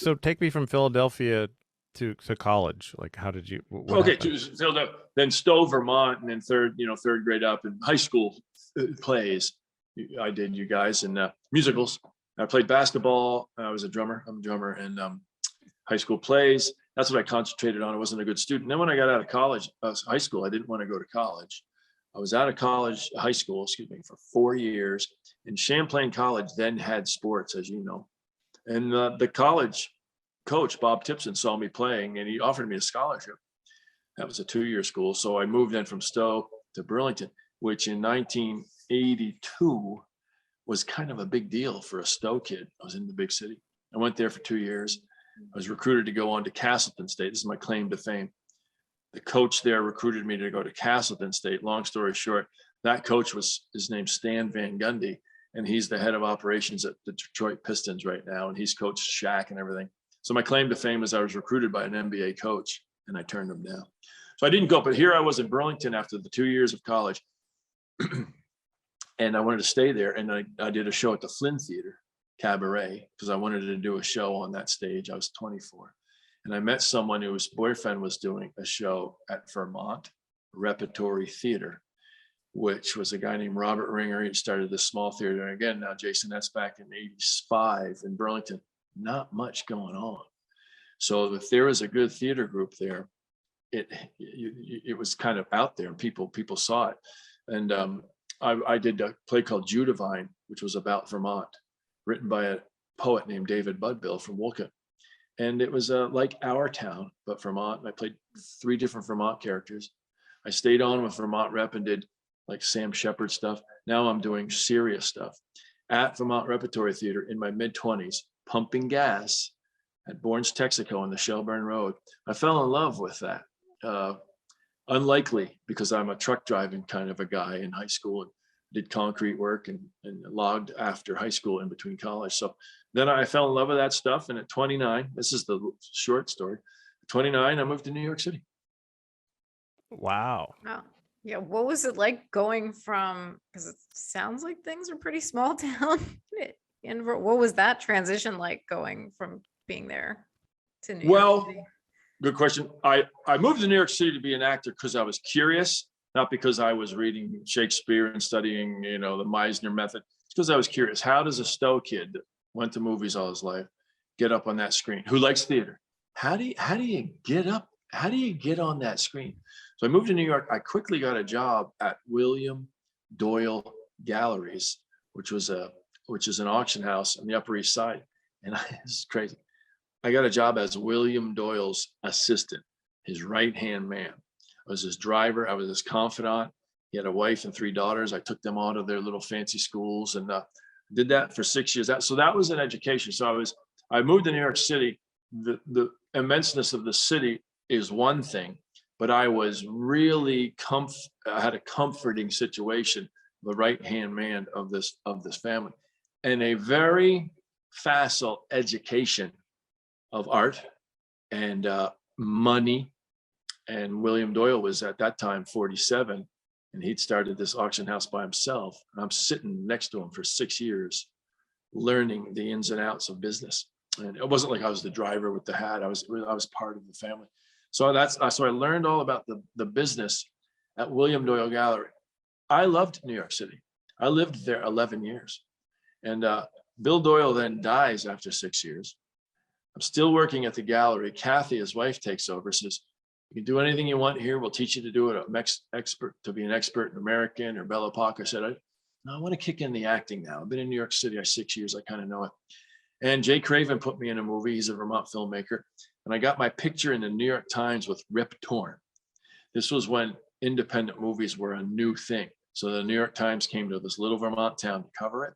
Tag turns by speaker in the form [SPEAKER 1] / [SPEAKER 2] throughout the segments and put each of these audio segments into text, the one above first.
[SPEAKER 1] So take me from Philadelphia to college. Like, how did you? What
[SPEAKER 2] Okay,
[SPEAKER 1] happened?
[SPEAKER 2] then Stowe, Vermont, and then third grade up in high school plays. I did, you guys, and musicals. I played basketball. I was a drummer. I'm a drummer, and high school plays. That's what I concentrated on. I wasn't a good student. Then when I got out of college, high school, I didn't want to go to college. I was out of college, high school, excuse me, for 4 years. And Champlain College then had sports, as you know. And the college coach, Bob Tipson, saw me playing, and he offered me a scholarship. That was a 2-year school. So I moved then from Stowe to Burlington, which in 1982 was kind of a big deal for a Stowe kid. I was in the big city. I went there for 2 years. I was recruited to go on to Castleton State. This is my claim to fame. The coach there recruited me to go to Castleton State. Long story short, that coach his name's Stan Van Gundy, and he's the head of operations at the Detroit Pistons right now, and he's coached Shaq and everything. So my claim to fame is I was recruited by an NBA coach, and I turned him down. So I didn't go, but here I was in Burlington after the 2 years of college, and I wanted to stay there, and I did a show at the Flynn Theater Cabaret because I wanted to do a show on that stage. I was 24. And I met someone whose boyfriend was doing a show at Vermont Repertory Theater, which was a guy named Robert Ringer. He started this small theater. And again, now, Jason, that's back in 85 in Burlington. Not much going on. So if there was a good theater group there, it was kind of out there. People saw it. And I did a play called Judavine, which was about Vermont, written by a poet named David Budbill from Wolcott. And it was like Our Town, but Vermont. I played 3 different Vermont characters. I stayed on with Vermont Rep and did like Sam Shepard stuff. Now I'm doing serious stuff at Vermont Repertory Theater in my mid-20s, pumping gas at Bourne's Texaco on the Shelburne Road. I fell in love with that. Unlikely, because I'm a truck driving kind of a guy in high school and did concrete work and logged after high school in between college. So then I fell in love with that stuff. And at 29, this is the short story. At 29, I moved to New York City.
[SPEAKER 1] Wow.
[SPEAKER 3] Wow. Yeah. What was it like going from, because it sounds like things are pretty small town. And what was that transition like going from being there to New York City?
[SPEAKER 2] Good question. I moved to New York City to be an actor because I was curious, not because I was reading Shakespeare and studying, the Meisner method. It's because I was curious. How does a Stowe kid that went to movies all his life get up on that screen? Who likes theater? How do you get up? How do you get on that screen? So I moved to New York. I quickly got a job at William Doyle Galleries, which is an auction house on the Upper East Side. And this is crazy. I got a job as William Doyle's assistant, his right-hand man. I was his driver. I was his confidant. He had a wife and 3 daughters. I took them all to their little fancy schools and did that for 6 years. So that was an education. So I moved to New York City. The immenseness of the city is one thing, but I was really I had a comforting situation, the right-hand man of this family, and a very facile education of art and money. And William Doyle was at that time 47, and he'd started this auction house by himself. And I'm sitting next to him for 6 years, learning the ins and outs of business. And it wasn't like I was the driver with the hat. I was part of the family. So I learned all about the business at William Doyle Gallery. I loved New York City. I lived there 11 years. And Bill Doyle then dies after 6 years. I'm still working at the gallery. Kathy, his wife, takes over, says, "You can do anything you want here. We'll teach you to do it. To be an expert in American or Belle Epoque." I said, "No, I want to kick in the acting now. I've been in New York City 6 years. I kind of know it." And Jay Craven put me in a movie. He's a Vermont filmmaker. And I got my picture in the New York Times with Rip Torn. This was when independent movies were a new thing. So the New York Times came to this little Vermont town to cover it.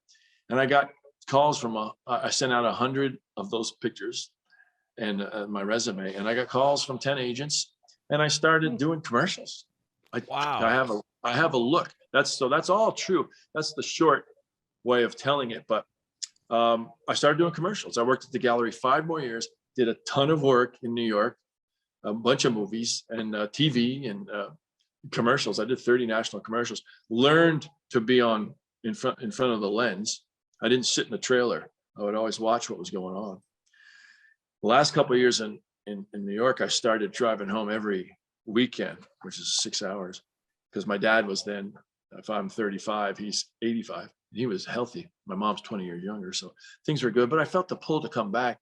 [SPEAKER 2] And I got calls I sent out 100 of those pictures and my resume. And I got calls from 10 agents. And I started doing commercials.
[SPEAKER 1] Wow.
[SPEAKER 2] I have a look. That's all true. That's the short way of telling it. But I started doing commercials. I worked at the gallery 5 more years, did a ton of work in New York, a bunch of movies and TV and commercials. I did 30 national commercials, learned to be in front of the lens. I didn't sit in the trailer. I would always watch what was going on. The last couple of years in New York, I started driving home every weekend, which is 6 hours, because my dad was then, if I'm 35, he's 85. He was healthy. My mom's 20 years younger, so things were good. But I felt the pull to come back,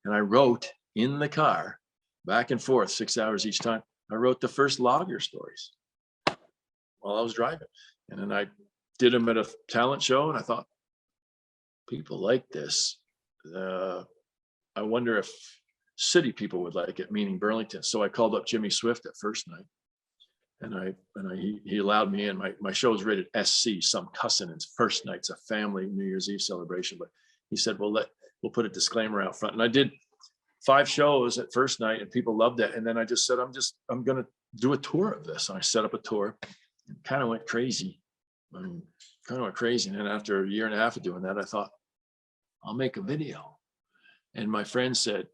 [SPEAKER 2] and I wrote in the car, back and forth, 6 hours each time. I wrote the first lawyer stories while I was driving, and then I did them at a talent show, and I thought, people like this. I wonder if city people would like it, meaning Burlington. So I called up Jimmy Swift at first night, and he allowed me in. My show is rated SC, some cussing. It's first night. It's a family New Year's Eve celebration, but he said, we'll put a disclaimer out front. And I did 5 shows at first night, and people loved it. And then I just said, I'm going to do a tour of this. And I set up a tour, and kind of went crazy. And then after a year and a half of doing that, I thought, I'll make a video. And my friend said,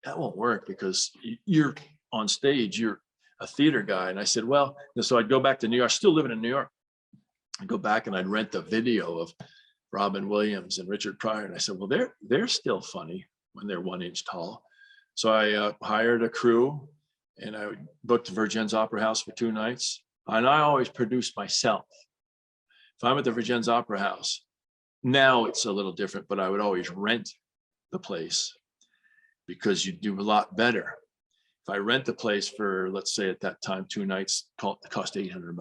[SPEAKER 2] that won't work because you're on stage, you're a theater guy. And I said, well, so I'd go back to New York, still living in New York. I'd go back and I'd rent the video of Robin Williams and Richard Pryor. And I said, well, they're still funny when they're 1 inch tall. So I hired a crew, and I booked Vergennes Opera House for 2 nights. And I always produce myself. If I'm at the Vergennes Opera House, now it's a little different, but I would always rent the place because you do a lot better. If I rent the place for, let's say at that time, 2 nights, it cost $800.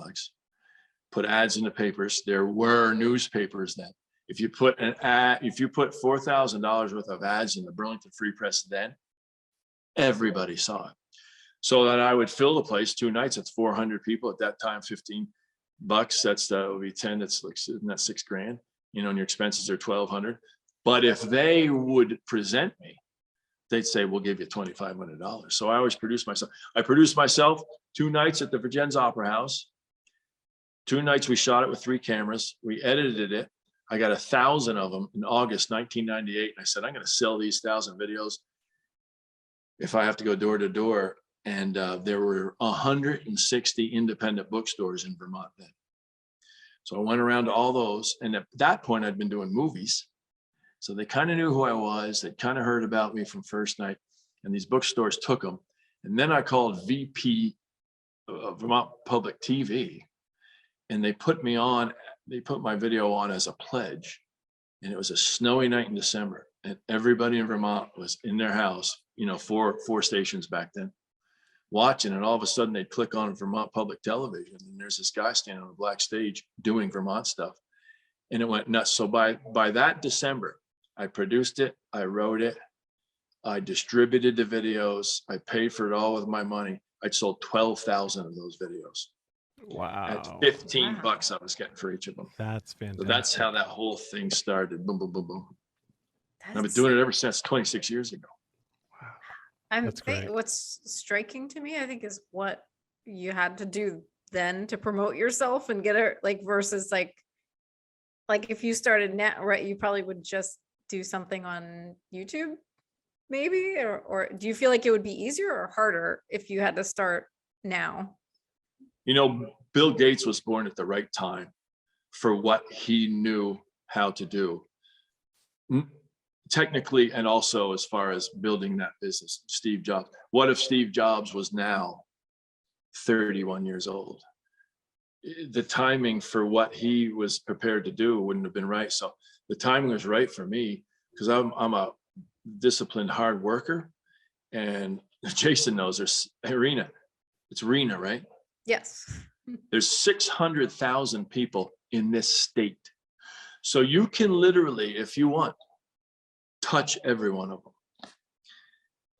[SPEAKER 2] Put ads in the papers. There were newspapers then. If you put $4,000 worth of ads in the Burlington Free Press, then everybody saw it. So that I would fill the place 2 nights. It's 400 people at that time, $15. That would be 10. That's like, isn't that $6,000? You know, and your expenses are $1,200. But if they would present me, they'd say, we'll give you $2,500. So I always produce myself. I produced myself 2 nights at the Vergennes Opera House. 2 nights we shot it with 3 cameras. We edited it. I got 1,000 of them in August 1998. And I said, I'm going to sell these 1,000 videos if I have to go door to door. And there were 160 independent bookstores in Vermont then. So I went around to all those. And at that point, I'd been doing movies. So they kind of knew who I was. They kind of heard about me from first night. And these bookstores took them. And then I called VP of Vermont Public TV. And they put me on. They put my video on as a pledge. And it was a snowy night in December. And everybody in Vermont was in their house, you know, four stations back then, watching. And all of a sudden they'd click on Vermont Public Television. And there's this guy standing on a black stage doing Vermont stuff. And it went nuts. So by that December, I produced it, I wrote it, I distributed the videos, I paid for it all with my money. I'd sold 12,000 of those videos.
[SPEAKER 1] Wow.
[SPEAKER 2] At $15 I was getting for each of them.
[SPEAKER 1] That's fantastic.
[SPEAKER 2] So that's how that whole thing started. Boom, boom, boom, boom. I've been doing it ever since, 26 years ago.
[SPEAKER 1] Wow. That's great.
[SPEAKER 3] What's striking to me, I think, is what you had to do then to promote yourself and get it, like, versus like if you started now, right, you probably would just do something on YouTube maybe, or do you feel like it would be easier or harder if you had to start now?
[SPEAKER 2] You know, Bill Gates was born at the right time for what he knew how to do. Technically, and also as far as building that business. Steve Jobs. What if Steve Jobs was now 31 years old? The timing for what he was prepared to do wouldn't have been right. So the timing was right for me because I'm a disciplined hard worker. And Jason knows there's Rena. It's Rena, right?
[SPEAKER 3] Yes.
[SPEAKER 2] There's 600,000 people in this state. So you can literally, if you want, touch every one of them.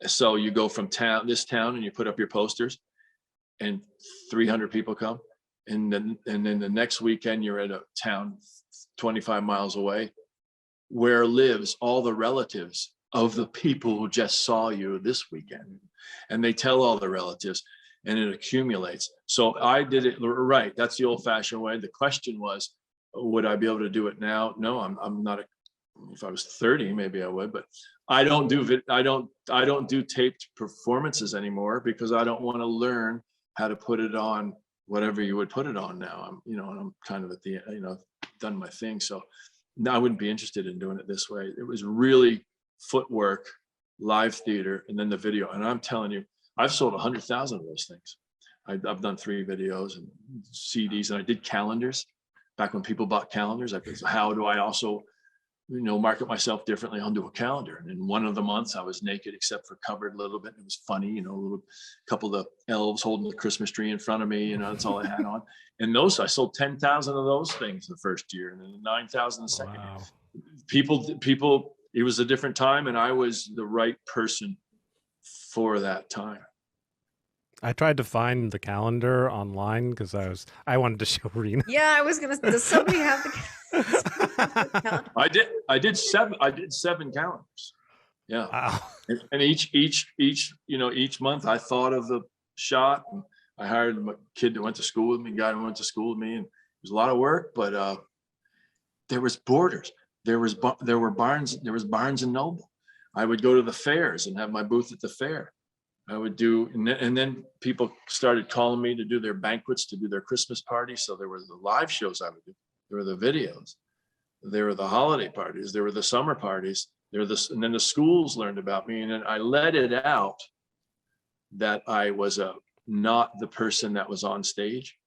[SPEAKER 2] So you go from this town and you put up your posters and 300 people come. And then the next weekend you're at a town 25 miles away where lives all the relatives of the people who just saw you this weekend. And they tell all the relatives and it accumulates. So I did it right. That's the old fashioned way. The question was, would I be able to do it now? No, I'm not. If I was 30, maybe I would, but I don't do taped performances anymore because I don't want to learn how to put it on whatever you would put it on now. I'm kind of at the, done my thing. So I wouldn't be interested in doing it this way. It was really footwork, live theater, and then the video. And I'm telling you, I've sold 100,000 of those things. I've done 3 videos and CDs, and I did calendars back when people bought calendars. I said, how do I also, market myself differently onto a calendar? And in one of the months I was naked except for covered a little bit. It was funny, a little couple of the elves holding the Christmas tree in front of me, that's all I had on. And those, I sold 10,000 of those things the first year, and then 9,000 the second year. People, it was a different time, and I was the right person for that time.
[SPEAKER 1] I tried to find the calendar online because I wanted to show Rena.
[SPEAKER 3] Yeah, I was gonna. Does somebody have the calendar?
[SPEAKER 2] I did 7 calendars. Yeah.
[SPEAKER 1] Wow.
[SPEAKER 2] And each month I thought of the shot. And I hired a kid that went to school with me, a guy who went to school with me, and it was a lot of work, but there was Borders. There were Barnes and Noble. I would go to the fairs and have my booth at the fair. I would do, and then people started calling me to do their banquets, to do their Christmas parties. So there were the live shows I would do. There were the videos. There were the holiday parties. There were the summer parties. And then the schools learned about me, and then I let it out that I was not the person that was on stage.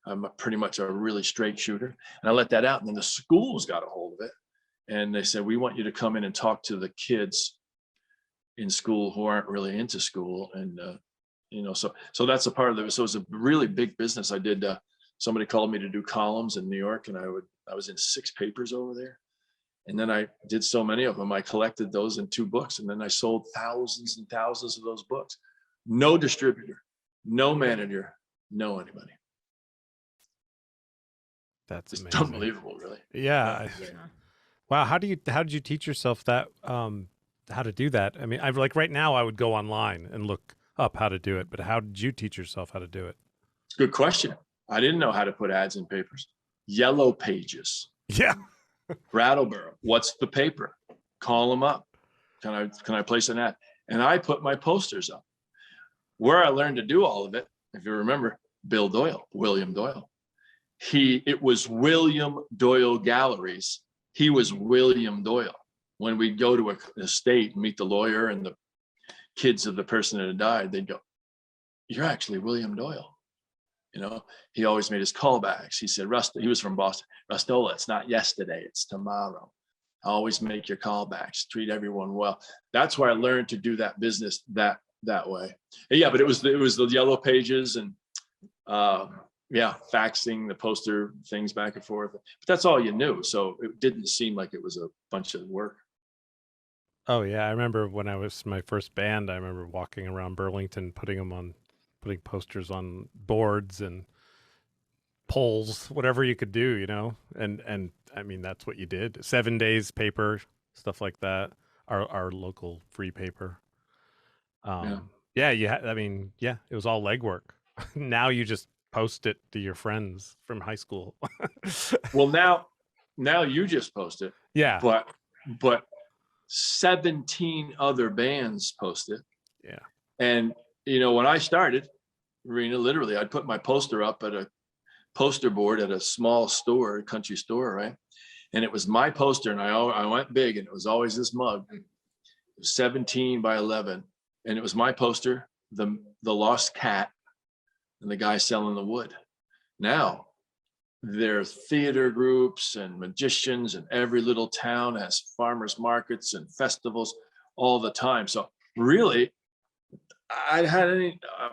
[SPEAKER 2] I'm pretty much a really straight shooter, and I let that out. And then the schools got a hold of it, and they said, we want you to come in and talk to the kids in school who aren't really into school. And so that's a part of it. So it was a really big business. I did somebody called me to do columns in New York, and I was in 6 papers over there, and then I did so many of them, I collected those in 2 books, and then I sold thousands and thousands of those books. No distributor, no manager, no anybody.
[SPEAKER 1] That's
[SPEAKER 2] it's
[SPEAKER 1] amazing.
[SPEAKER 2] Unbelievable, really.
[SPEAKER 1] Yeah. Wow. How did you teach yourself that? How to do that? I mean, I've right now I would go online and look up how to do it, but how did you teach yourself how to do it?
[SPEAKER 2] Good question. I didn't know how to put ads in papers. Yellow Pages.
[SPEAKER 1] Yeah.
[SPEAKER 2] Brattleboro. What's the paper? Call them up. Can I place an ad? And I put my posters up. Where I learned to do all of it, if you remember, William Doyle. It was William Doyle Galleries. He was William Doyle. When we'd go to an estate and meet the lawyer and the kids of the person that had died, they'd go, you're actually William Doyle. He always made his callbacks. He said, he was from Boston. Rustola, it's not yesterday, it's tomorrow. Always make your callbacks, treat everyone well. That's where I learned to do that business that way. And yeah, but it was the Yellow Pages and faxing the poster things back and forth. But that's all you knew. So it didn't seem like it was a bunch of work.
[SPEAKER 1] Oh yeah, I remember when I was my first band. I remember walking around Burlington, putting posters on boards and poles, whatever you could do, And I mean, that's what you did. 7 days paper, stuff like that. Our local free paper. It was all legwork. Now you just post it to your friends from high school.
[SPEAKER 2] Well, now you just post it.
[SPEAKER 1] Yeah.
[SPEAKER 2] But 17 other bands posted.
[SPEAKER 1] Yeah.
[SPEAKER 2] And when I started, Rena, literally, I'd put my poster up at a poster board at a small store, a country store, right? And it was my poster, and I went big, and it was always this mug. It was 17 by 11, and it was my poster, the lost cat, and the guy selling the wood. Now, there are theater groups and magicians, and every little town has farmers markets and festivals all the time. So really,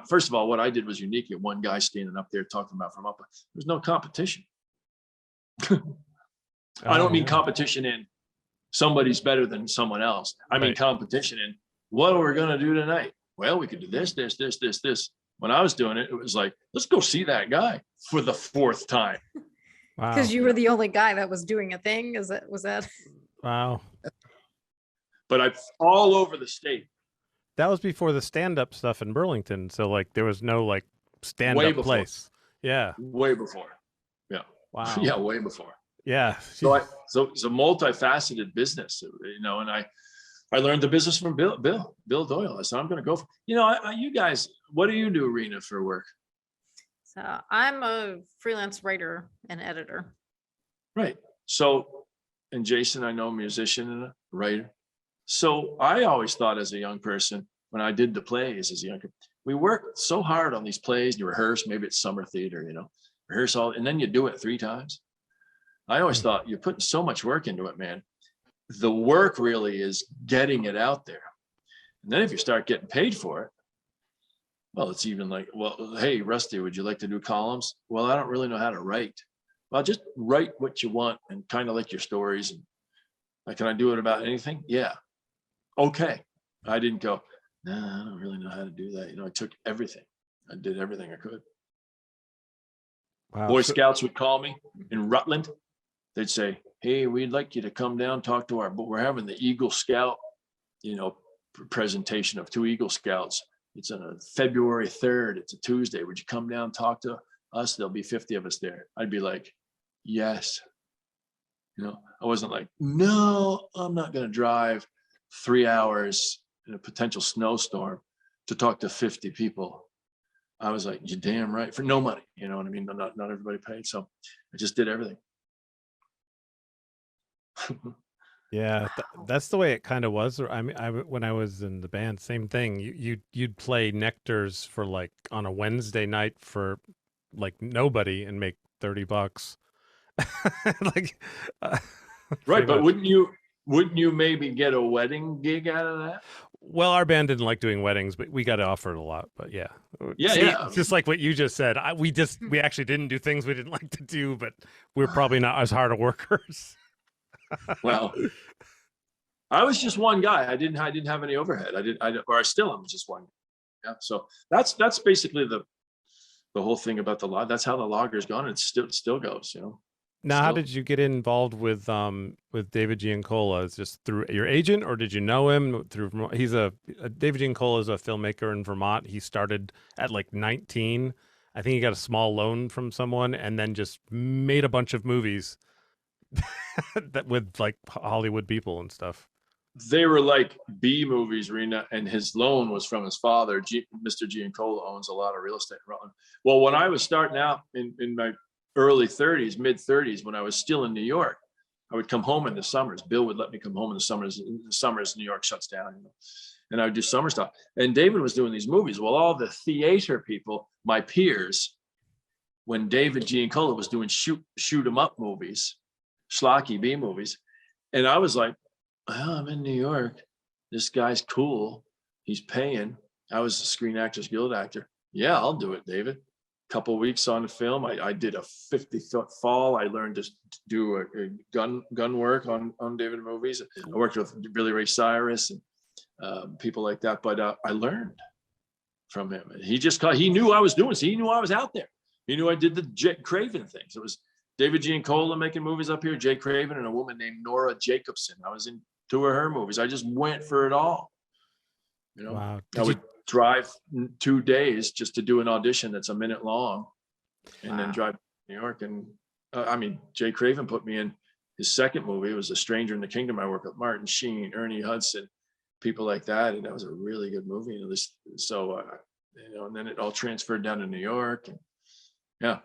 [SPEAKER 2] first of all, what I did was unique. You had one guy standing up there talking about from up. There's no competition. I don't mean competition in somebody's better than someone else. I mean competition in what are we going to do tonight? Well, we could do this. When I was doing it, it was like, let's go see that guy for the 4th time.
[SPEAKER 1] Wow.
[SPEAKER 3] Because you were the only guy that was doing a thing. Was that?
[SPEAKER 1] Wow.
[SPEAKER 2] But I'm all over the state.
[SPEAKER 1] That was before the stand-up stuff in Burlington. So there was no stand-up place. Yeah.
[SPEAKER 2] Way before. Yeah.
[SPEAKER 1] Wow.
[SPEAKER 2] Yeah. Way before.
[SPEAKER 1] Yeah.
[SPEAKER 2] So it's a multifaceted business, and I learned the business from Bill Doyle. I said, I'm going to go for, you guys, what do you do, Rena, for work?
[SPEAKER 3] So I'm a freelance writer and editor.
[SPEAKER 2] Right. So, and Jason, I know, musician and a writer. So I always thought as a young person, when I did the plays as a young, we worked so hard on these plays. You rehearse, maybe it's summer theater, rehearse all, and then you do it 3 times. I always thought you're putting so much work into it, man. The work really is getting it out there. And then if you start getting paid for it, well, it's even like, well, hey, Rusty, would you like to do columns? Well, I don't really know how to write. Well, just write what you want and kind of like your stories. And like, can I do it about anything? Yeah. Okay. I didn't go, nah, I don't really know how to do that. I took everything. I did everything I could.
[SPEAKER 1] Wow.
[SPEAKER 2] Boy Scouts would call me in Rutland. They'd say, hey, we'd like you to come down, talk to but we're having the Eagle Scout, presentation of 2 Eagle Scouts. It's on February 3rd. It's a Tuesday. Would you come down, talk to us? There'll be 50 of us there. I'd be like, yes. I wasn't like, no, I'm not going to drive 3 hours in a potential snowstorm to talk to 50 people. I was like, you're damn right, for no money. You know what I mean? Not everybody paid. So I just did everything.
[SPEAKER 1] Yeah, that's the way it kind of was. I mean, when I was in the band, same thing. You'd play Nectars for like on a Wednesday night for like nobody and make $30. Like,
[SPEAKER 2] right, but
[SPEAKER 1] much.
[SPEAKER 2] wouldn't you maybe get a wedding gig out of that?
[SPEAKER 1] Well, our band didn't like doing weddings, but we got offered a lot. But yeah,
[SPEAKER 2] yeah.
[SPEAKER 1] Just like what you just said, we actually didn't do things we didn't like to do, but we're probably not as hard of workers.
[SPEAKER 2] Well, I was just one guy. I didn't have any overhead. I still am just one. Yeah. So that's basically the whole thing about the log. That's how the logger's gone. It still goes,
[SPEAKER 1] Now, how did you get involved with David Giancola? Is just through your agent, or did you know him through? He's David Giancola is a filmmaker in Vermont. He started at like 19. I think he got a small loan from someone, and then just made a bunch of movies that with like Hollywood people and stuff.
[SPEAKER 2] They were like B movies, Rena, and his loan was from his father. Mr. Giancola owns a lot of real estate in Rutland. Well, when I was starting out in my early 30s, mid 30s, when I was still in New York, I would come home in the summers. Bill would let me come home in the summers. In the summers, New York shuts down, and I would do summer stuff. And David was doing these movies. Well, all the theater people, my peers, when David Giancola was doing shoot 'em up movies, schlocky B movies, and I was like, well, I'm in New York. This guy's cool. He's paying. I was a Screen Actors Guild actor. Yeah, I'll do it, David. Couple of weeks on the film. I did a 50-foot fall. I learned to do a gun work on David movies. I worked with Billy Ray Cyrus and people like that. But I learned from him. And he knew I was doing it. So he knew I was out there. He knew I did the Jay Craven things. It was David Giancola making movies up here, Jay Craven, and a woman named Nora Jacobson. I was in 2 of her movies. I just went for it all.
[SPEAKER 1] Wow.
[SPEAKER 2] I would drive 2 days just to do an audition that's a minute long, and then drive to New York. And Jay Craven put me in his second movie. It was A Stranger in the Kingdom. I worked with Martin Sheen, Ernie Hudson, people like that, and that was a really good movie. And then it all transferred down to New York. And yeah,